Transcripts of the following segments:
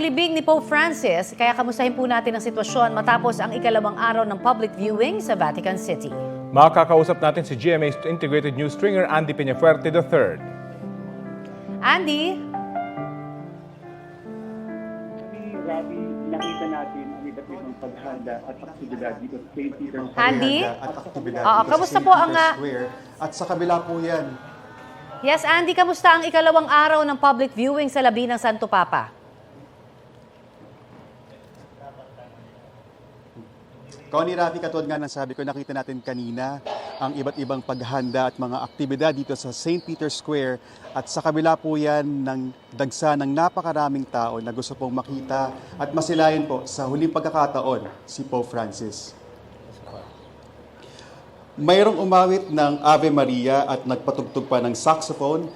libing ni Pope Francis, kaya kamustahin po natin ang sitwasyon matapos ang ikalawang araw ng public viewing sa Vatican City. Makakausap natin si GMA's Integrated News Stringer Andy Peñafuerte III. Andy? Ravi, nakita natin ang iba't ibang paghanda at aktibidad dito sa St. Peter's Andy? At aktibidad Oo, dito kamusta sa St. po ang, Peter's Square. At sa kabila po yan. Yes, Andy, kamusta ang ikalawang araw ng public viewing sa labi ng Santo Papa? Connie, Rafi, katulad nga ng sabi ko, nakita natin kanina ang iba't ibang paghanda at mga aktibidad dito sa St. Peter's Square. At sa kabila po yan ng dagsa ng napakaraming tao na gusto pong makita at masilayan po sa huling pagkakataon si Pope Francis. Mayroong umawit ng Ave Maria at nagpatugtog pa ng saxophone.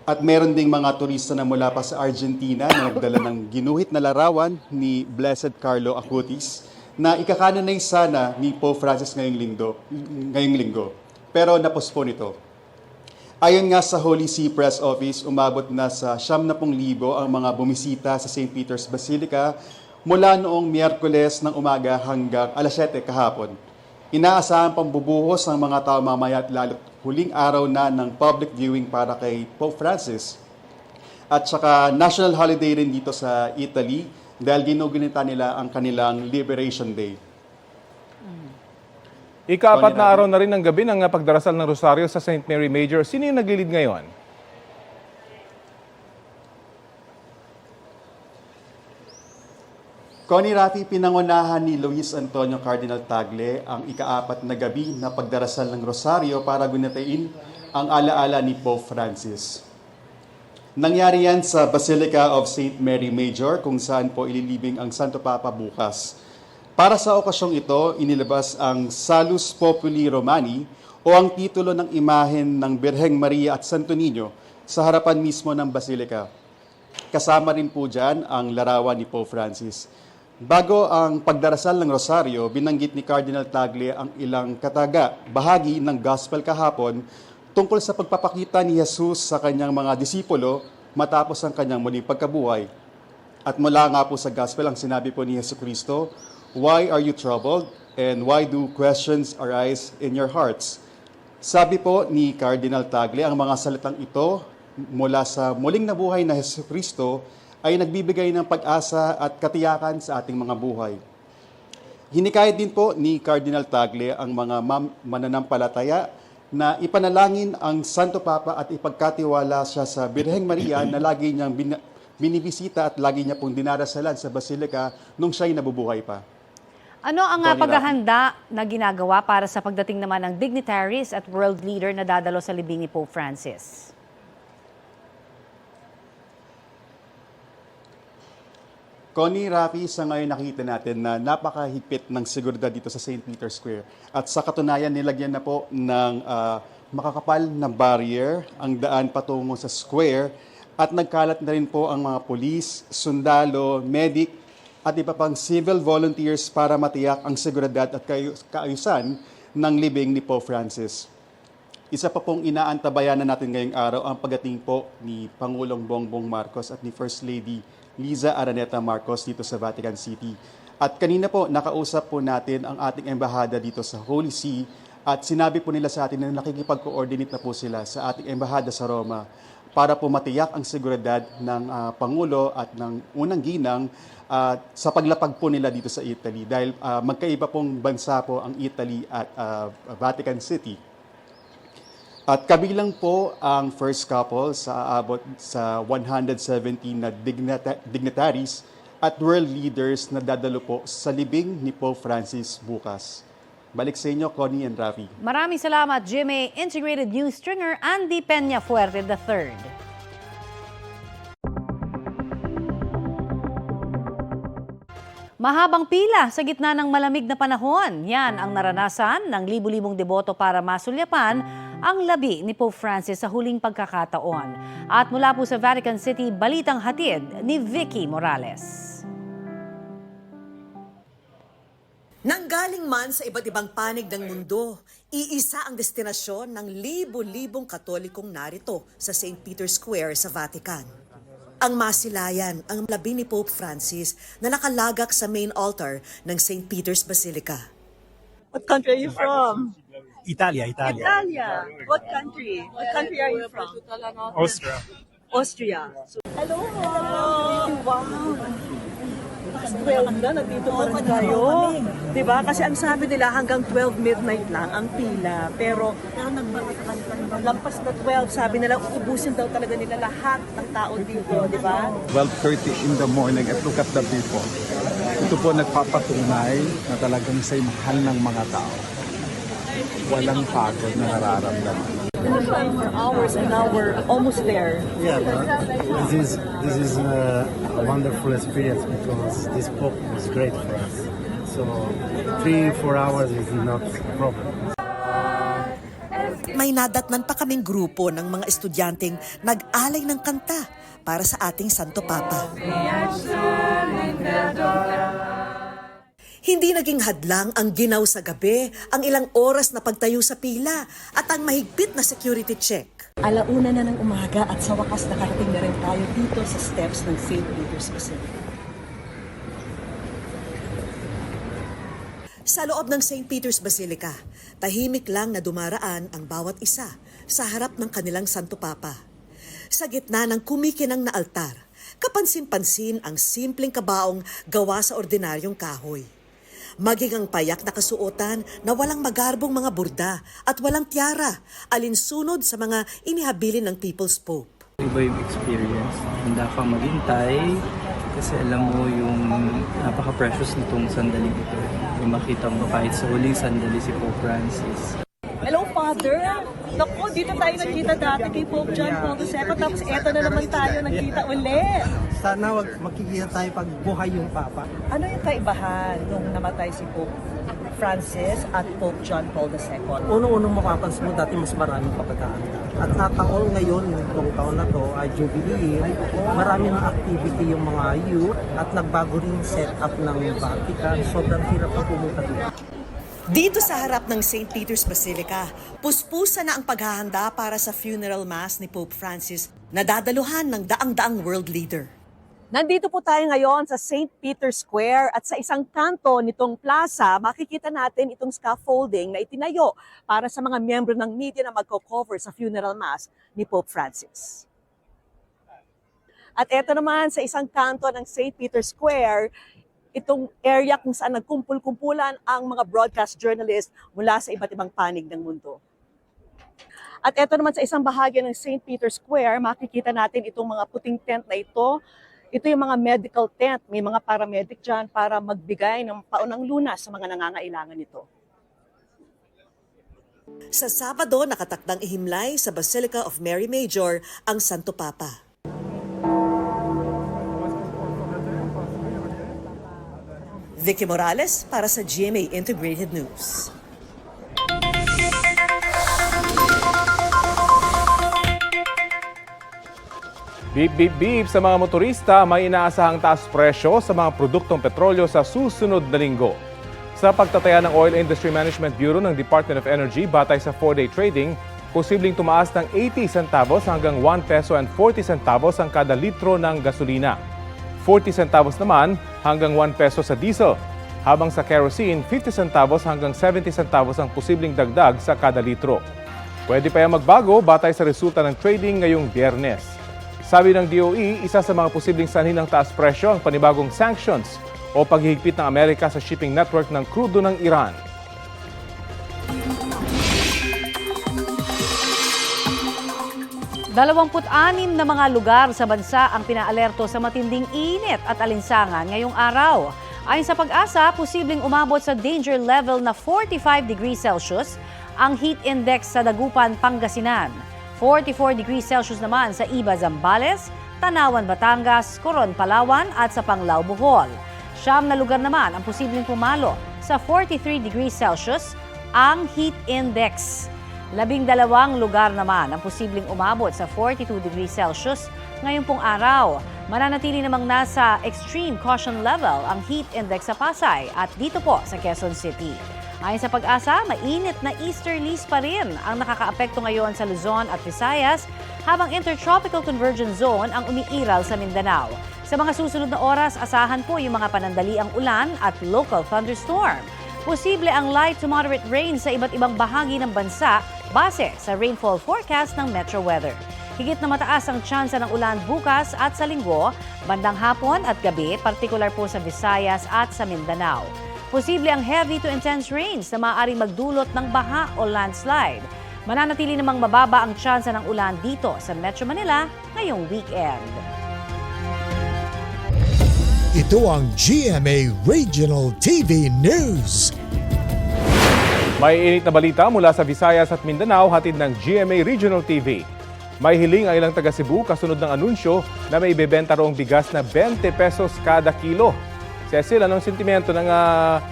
At meron ding mga turista na mula pa sa Argentina na nagdala ng ginuhit na larawan ni Blessed Carlo Acutis na ikakanonay sana ni Pope Francis ngayong linggo. Pero napospone ito. Ayon nga sa Holy See Press Office, umabot na sa 70,000 ang mga bumisita sa St. Peter's Basilica mula noong Miyerkules ng umaga hanggang alas 7 kahapon. Inaasahan pang bubuhos ng mga tao mamaya at lalo't huling araw na ng public viewing para kay Pope Francis. At saka national holiday rin dito sa Italy dahil ginugunita nila ang kanilang Liberation Day. Ika-4 na araw na rin ng gabi ng pagdarasal ng Rosaryo sa St. Mary Major. Sino yung naglilid ngayon? Connie, Rafi, pinangunahan ni Luis Antonio Cardinal Tagle ang ika-4 na gabi na pagdarasal ng Rosaryo para gunitain ang alaala ni Pope Francis. Nangyari yan sa Basilica of St. Mary Major kung saan po ililibing ang Santo Papa bukas. Para sa okasyong ito, inilabas ang Salus Populi Romani o ang titulo ng imahen ng Birheng Maria at Santo Niño sa harapan mismo ng Basilica. Kasama rin po dyan ang larawan ni Pope Francis. Bago ang pagdarasal ng Rosaryo, binanggit ni Cardinal Tagle ang ilang bahagi ng Gospel kahapon tungkol sa pagpapakita ni Jesus sa kanyang mga disipulo matapos ang kanyang muling pagkabuhay. At mula nga po sa Gospel, ang sinabi po ni Jesucristo, "Why are you troubled? And why do questions arise in your hearts?" Sabi po ni Cardinal Tagle, ang mga salitang ito mula sa muling nabuhay na Jesucristo ay nagbibigay ng pag-asa at katiyakan sa ating mga buhay. Hinikayat din po ni Cardinal Tagle ang mga mananampalataya na ipanalangin ang Santo Papa at ipagkatiwala siya sa Birheng Maria na lagi niyang binibisita at lagi niya pong dinarasalan sa Basilica nung siya'y nabubuhay pa. Ano ang paghahanda na ginagawa para sa pagdating naman ng dignitaries at world leader na dadalo sa libing ni Pope Francis? Connie, Rafi, sa ngayon nakita natin na napakahigpit ng seguridad dito sa St. Peter's Square. At sa katunayan, nilagyan na po ng makakapal na barrier ang daan patungo sa square at nagkalat na rin po ang mga polis, sundalo, medic at iba pang civil volunteers para matiyak ang seguridad at kaayusan ng libing ni Pope Francis. Isa pa pong inaantabayan na natin ngayong araw ang pagdating po ni Pangulong Bongbong Marcos at ni First Lady Liza Araneta Marcos dito sa Vatican City. At kanina po, nakausap po natin ang ating embahada dito sa Holy See at sinabi po nila sa atin na nakikipag-coordinate na po sila sa ating embahada sa Roma para po matiyak ang seguridad ng Pangulo at ng unang ginang sa paglapag po nila dito sa Italy dahil magkaiba pong bansa po ang Italy at Vatican City. At kabilang po ang first couple sa aabot sa 117 na dignitaries at world leaders na dadalo po sa libing ni Pope Francis bukas. Balik sa inyo, Connie and Rafi. Maraming salamat, GMA Integrated News Stringer Andy Peñafuerte III. Mahabang pila sa gitna ng malamig na panahon. Yan ang naranasan ng libu-libong deboto para masulyapan ang labi ni Pope Francis sa huling pagkakataon. At mula po sa Vatican City, balitang hatid ni Vicky Morales. Nanggaling man sa iba't ibang panig ng mundo, iisa ang destinasyon ng libu-libong Katolikong narito sa St. Peter's Square sa Vatican. Ang masilayan ang labi ni Pope Francis na nakalagak sa main altar ng St. Peter's Basilica. What country are you from? Italia. Italia. What country? What country are you from? Austria. Austria. Hello. Wow. 12 na, nandito pa rin tayo. Diba? Kasi ang sabi nila hanggang 12 midnight lang ang pila. Pero lampas na 12, sabi nila uubusin daw talaga nila lahat ng tao dito. Diba? 12:30 in the morning at look at the people. Ito po nagpapatunay na talagang sa mahal ng mga tao. Walang pagod na nararamdaman. For hours and now we're almost there. Yeah, but this is a wonderful experience because this book was great for us. So 3-4 hours is not a problem. May nadatnan pa kaming grupo ng mga estudyanteng nag-alay ng kanta para sa ating Santo Papa. Hindi naging hadlang ang ginaw sa gabi, ang ilang oras na pagtayo sa pila at ang mahigpit na security check. Alauna na ng umaga at sa wakas nakarating na rin tayo dito sa steps ng St. Peter's Basilica. Sa loob ng St. Peter's Basilica, tahimik lang na dumaraan ang bawat isa sa harap ng kanilang Santo Papa. Sa gitna ng kumikinang na altar, kapansin-pansin ang simpleng kabaong gawa sa ordinaryong kahoy. Maging ang payak na kasuotan na walang magarbong mga burda at walang tiara, alinsunod sa mga inihabilin ng People's Pope. Iba yung experience. Handa kang maghintay kasi alam mo yung napaka-precious nitong sandaling ito. Yung makita mo kahit sa huling sandali si Pope Francis. Hello, Father! Naku, dito tayo nagkita dati kay Pope John Paul II, tapos eto na naman tayo nagkita ulit. Sana makikita tayo pag buhay yung Papa. Ano yung kaibahan nung namatay si Pope Francis at Pope John Paul II? Unang-unang mapapansin mo dati mas maraming pagkakahanda. At sa taon ngayon, itong taon na to ay Jubilee, marami ng activity yung mga youth at nagbago rin yung setup ng Vatican. Sobrang hirap na pumunta dito. Dito sa harap ng St. Peter's Basilica, puspusa na ang paghahanda para sa funeral mass ni Pope Francis na dadaluhan ng daang-daang world leader. Nandito po tayo ngayon sa St. Peter's Square at sa isang kanto nitong plaza, makikita natin itong scaffolding na itinayo para sa mga miyembro ng media na magko-cover sa funeral mass ni Pope Francis. At eto naman sa isang kanto ng St. Peter's Square, itong area kung saan nagkumpul-kumpulan ang mga broadcast journalists mula sa iba't ibang panig ng mundo. At eto naman sa isang bahagi ng St. Peter's Square, makikita natin itong mga puting tent na ito. Ito yung mga medical tent. May mga paramedic dyan para magbigay ng paunang lunas sa mga nangangailangan nito. Sa Sabado, nakatakdang ihimlay sa Basilica of Mary Major ang Santo Papa. Vicky Morales para sa GMA Integrated News. Beep, beep, beep sa mga motorista, may inaasahang taas presyo sa mga produktong petrolyo sa susunod na linggo. Sa pagtataya ng Oil Industry Management Bureau ng Department of Energy, batay sa 4-day trading, posibleng tumaas ng 80 centavos hanggang 1 peso and 40 centavos ang kada litro ng gasolina. 40 centavos naman hanggang 1 peso sa diesel, habang sa kerosene, 50 centavos hanggang 70 centavos ang posibleng dagdag sa kada litro. Pwede pa yung magbago batay sa resulta ng trading ngayong Biyernes. Sabi ng DOE, isa sa mga posibleng sanhi ng taas presyo ang panibagong sanctions o paghihigpit ng Amerika sa shipping network ng krudo ng Iran. Dalawamput-anim na mga lugar sa bansa ang pinaalerto sa matinding init at alinsangan ngayong araw. Ayon sa Pag-asa, posibleng umabot sa danger level na 45 degrees Celsius ang heat index sa Dagupan, Pangasinan. 44 degrees Celsius naman sa Iba, Zambales, Tanawan, Batangas, Coron, Palawan at sa Panglao, Bohol. 9 na lugar naman ang posibleng pumalo sa 43 degrees Celsius ang heat index. 12 lugar naman ang posibleng umabot sa 42 degrees Celsius ngayong pong araw. Mananatili namang nasa extreme caution level ang heat index sa Pasay at dito po sa Quezon City. Ayon sa Pag-asa, mainit na easterlies pa rin ang nakakaapekto ngayon sa Luzon at Visayas habang intertropical convergence zone ang umiiral sa Mindanao. Sa mga susunod na oras, asahan po yung mga panandaliang ulan at local thunderstorm. Posible ang light to moderate rain sa iba't ibang bahagi ng bansa base sa rainfall forecast ng Metro Weather. Higit na mataas ang tsansa ng ulan bukas at sa linggo, bandang hapon at gabi, partikular po sa Visayas at sa Mindanao. Posible ang heavy to intense rains na maaaring magdulot ng baha o landslide. Mananatili namang mababa ang tsansa ng ulan dito sa Metro Manila ngayong weekend. Ito ang GMA Regional TV News. May init na balita mula sa Visayas at Mindanao hatid ng GMA Regional TV. May hiling ang ilang taga Cebu kasunod ng anunsyo na may ibebenta roong bigas na 20 pesos kada kilo. Cecil, anong sentimento ng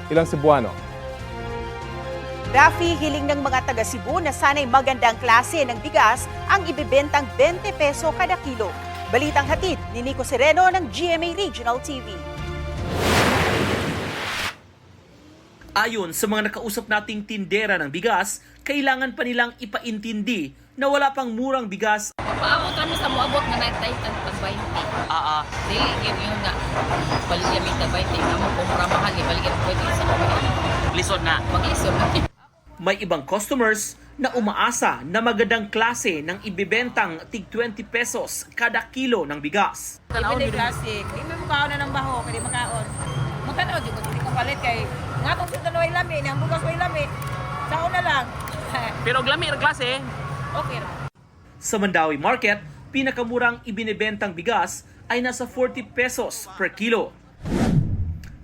ilang Cebuano? Rafi, hiling ng mga taga Cebu na sana'y magandang klase ng bigas ang ibebentang 20 peso kada kilo. Balitang hatid ni Nico Sereno ng GMA Regional TV. Ayon sa mga nakausap nating tindera ng bigas, kailangan pa nilang ipaintindi na wala pang murang bigas. Paabot kami sa moabot nga naitay tag 20. Dili yun nga. Balik kami tag 20. Amo kung mura mahal, balik kami pwede sa kami. Lisod na. Mag-isod na. May ibang customers na umaasa na magandang klase ng ibibentang tig 20 pesos kada kilo ng bigas. Ibili klase. Hindi mo makaon na ng baho, kaya makaon. Magkano, di ko palit kay nga itong sinta na lami, ang bugas may lami. Sao na lang. Pero glami ang klase. Okay ra. Sa Mandawi Market, pinakamurang ibinebentang bigas ay nasa 40 pesos per kilo.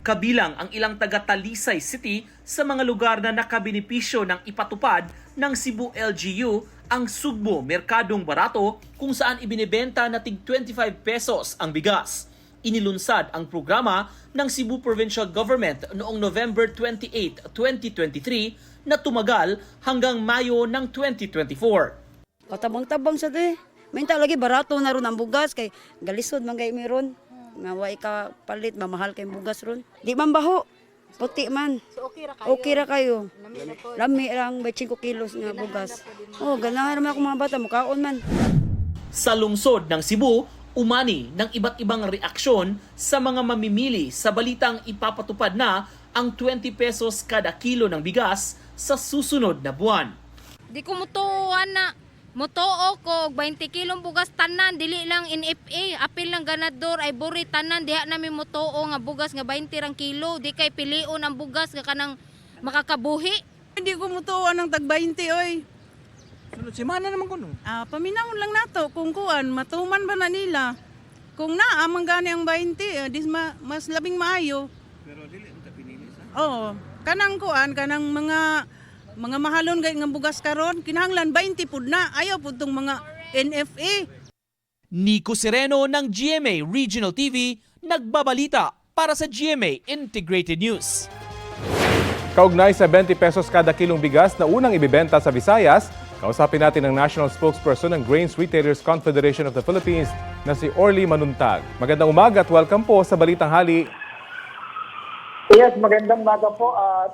Kabilang ang ilang taga Talisay City sa mga lugar na nakabenepisyo ng ipatupad ng Cebu LGU ang Sugbo Merkadong Barato kung saan ibinebenta na tig 25 pesos ang bigas. Inilunsad ang programa ng Cebu Provincial Government noong November 28, 2023 na tumagal hanggang Mayo ng 2024. Patabang-tabang sa de. Minta lagi barato na ron ang bugas kay galisod man kay meron. Nga way ka palit mamahal kay bugas ron. Di man baho. Puti man. So okay ra kayo. Okay ra kayo. Lami lang 5 kilos nga bugas. Oh, ganahan naman ako mga bata mukaon man. Sa lungsod ng Cebu, umani ng iba't ibang reaksyon sa mga mamimili sa balitang ipapatupad na ang 20 pesos kada kilo ng bigas sa susunod na buwan. Di ko mutuan na. Motoo ko 20 kilong bugas tanan dili lang NFA apil lang ganador ay buri tanan diha nami motoo nga bugas nga 20 rang kilo di kay pilion ang bugas nga kanang makakabuhi. Hindi ko mutuan ng tag 20 oy. Sunod semana naman kuno. Paminahon lang nato kung kuan matuman ba na nila. Kung naa man gani ang 20 mas labing maayo. Pero dili ta pinili sa. Oo, kanang kuan kanang mga mahalon gay nga bugas karon kinahanglan 20 pud na ayaw pud tong mga NFA. Nico Sereno ng GMA Regional TV nagbabalita para sa GMA Integrated News. Kaugnay sa 20 pesos kada kilong bigas na unang ibibenta sa Visayas, kausapin natin ang National Spokesperson ng Grains Retailers Confederation of the Philippines na si Orly Manuntag. Magandang umaga at welcome po sa Balitang Hali. Yes, magandang umaga po at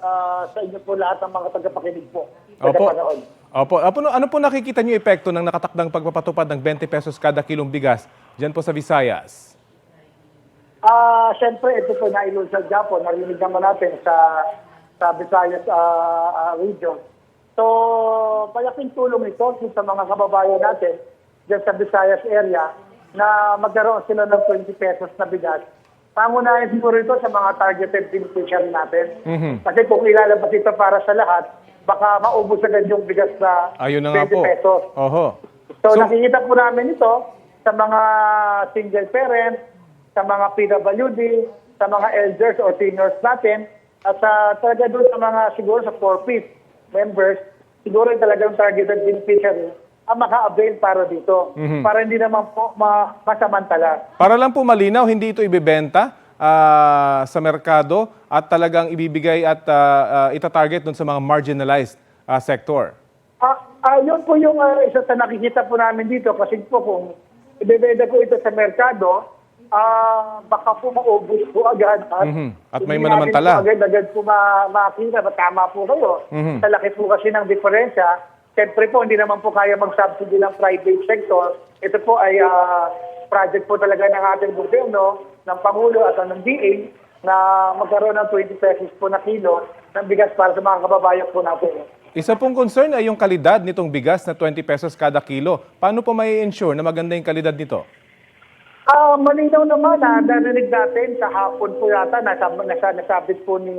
sa inyo po lahat ng mga tagapakinig po. Tagapanood. Opo. Ano po nakikita niyo epekto ng nakatakdang pagpapatupad ng 20 pesos kada kilong bigas dyan po sa Visayas? Siyempre, ito po nailunsad dyan po. Narinig naman natin sa Visayas region. So, malaking tulong ito sa mga kababayan natin dyan sa Visayas area na magkaroon sila ng 20 pesos na bigas. Pangunahin siguro ito sa mga targeted beneficiary natin. Kasi kung ilalabas ito para sa lahat, baka maubos agad yung bigas na 20 pesos. Oho. So, nakikita po namin ito sa mga single parent, sa mga PWD, sa mga elders or seniors natin, at talaga doon sa mga siguro sa 4-5 members, siguro yung talagang targeted beneficiary ang maka-avail para dito. Para hindi naman po masamantala. Para lang po malinaw, hindi ito ibibenta sa merkado at talagang ibibigay at itatarget dun sa mga marginalized sector. Yun po yung isa sa nakikita po namin dito kasi po kung ibibenta ko ito sa merkado, baka po maubos po agad. At may hindi manamantala. natin po agad po makita. Tama po kayo. Sa laki po kasi ng diferensya. Siyempre po, hindi naman po kaya mag-subsidy ng private sector. Ito po ay project po talaga ng ating gobyerno, ng Pangulo at ng DA na magkaroon ng 20 pesos po na kilo ng bigas para sa mga kababayan po natin. Isa pong concern ay yung kalidad nitong bigas na 20 pesos kada kilo. Paano po may ensure na maganda yung kalidad nito? Malinaw naman na narinig natin sa hapon po yata, nasabit po ni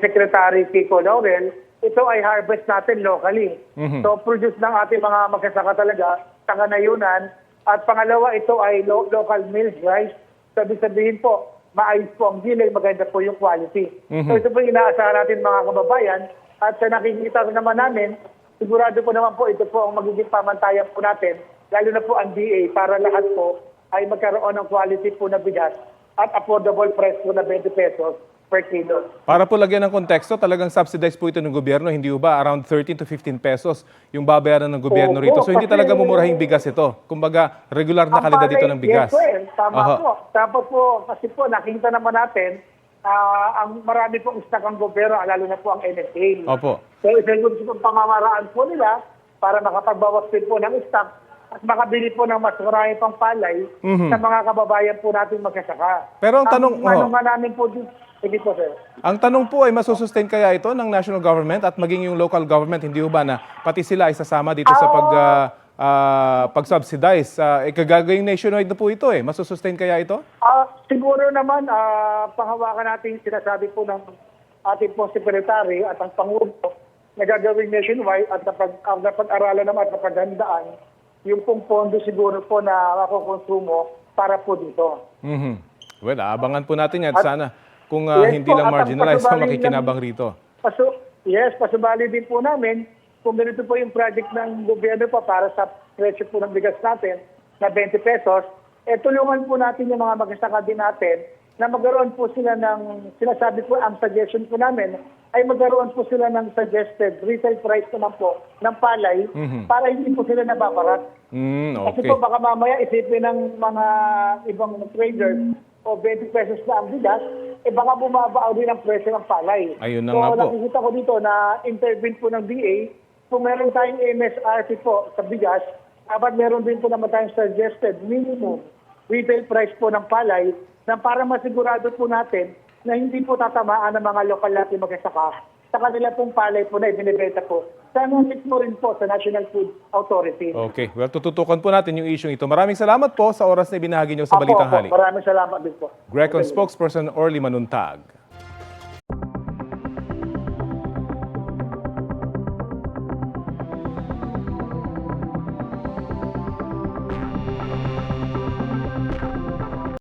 Secretary Kiko Laurel, ito ay harvest natin locally. So produce ng ating mga magsasaka talaga sa kanayunan. At pangalawa, ito ay local milled rice. Sabihin po, maayos po ang gilay, maganda po yung quality. So ito po yung inaasahan natin mga kababayan. At sa nakikita naman namin, sigurado po naman po ito po ang magiging pamantayan po natin, lalo na po ang DA para lahat po ay magkaroon ng quality po na bigas at affordable price po na 20 pesos per kilo. Para po lagyan ng konteksto, talagang subsidized po ito ng gobyerno, hindi ba? Around 13 to 15 pesos yung babayaran ng gobyerno rito. So hindi talaga mumurahing bigas ito. Kumbaga, regular na kalidad ito ng bigas. Yes, tama po. Tapos po, kasi po, nakikita naman natin, ang marami pong stock ang gobyerno, lalo na po ang NFA. Opo. So isa yung pamamaraan po nila para makapagbawas din po ng stock at makabili po ng mas marami pang palay sa mga kababayan po natin magsasaka. Pero ang tanong, namin po dito, sige po sir. ang tanong po ay masusustain kaya ito ng national government at maging yung local government, hindi ba na pati sila ay sasama dito sa pag-subsidize? Kagagawing nationwide na po ito eh. Masusustain kaya ito? Siguro naman, panghawakan natin sinasabi po ng ating po secretary at ang Pangulo na gagawing nationwide at napag-aralan naman at napaghandaan yung pong pondo siguro po na makukonsumo para po dito. Well, abangan po natin yan. Sana kung hindi lang marginalized na makikinabang rito. Pasubali din po namin kung ganito po yung project ng gobyerno pa para sa presyo po ng bigas natin na 20 pesos, tulungan po natin yung mga magsasaka din natin na magkaroon po sila ng, sinasabi po, ang suggestion po namin, ay magkaroon po sila ng suggested retail price naman po ng palay para hindi po sila nababarat. Kasi po baka mamaya isipin ng mga ibang traders o 20 pesos na ang bigas, baka bumabaaw din ang presyo ng palay. Ayun na nga po. Nakikita ko dito na intervene po ng DA, kung meron tayong MSRP po sa bigas, dapat meron din po naman tayong suggested minimum retail price po ng palay na para masigurado po natin na hindi po tatamaan ng mga lokal natin magsasaka sa kanila pong palay po na ibinibenta po. Sana mismo rin po sa National Food Authority. Okay. Well, tututukan po natin yung issue ito. Maraming salamat po sa oras na ibinahagi nyo sa Balitang Hali. Maraming salamat din po. Grecon spokesperson Orly Manuntag.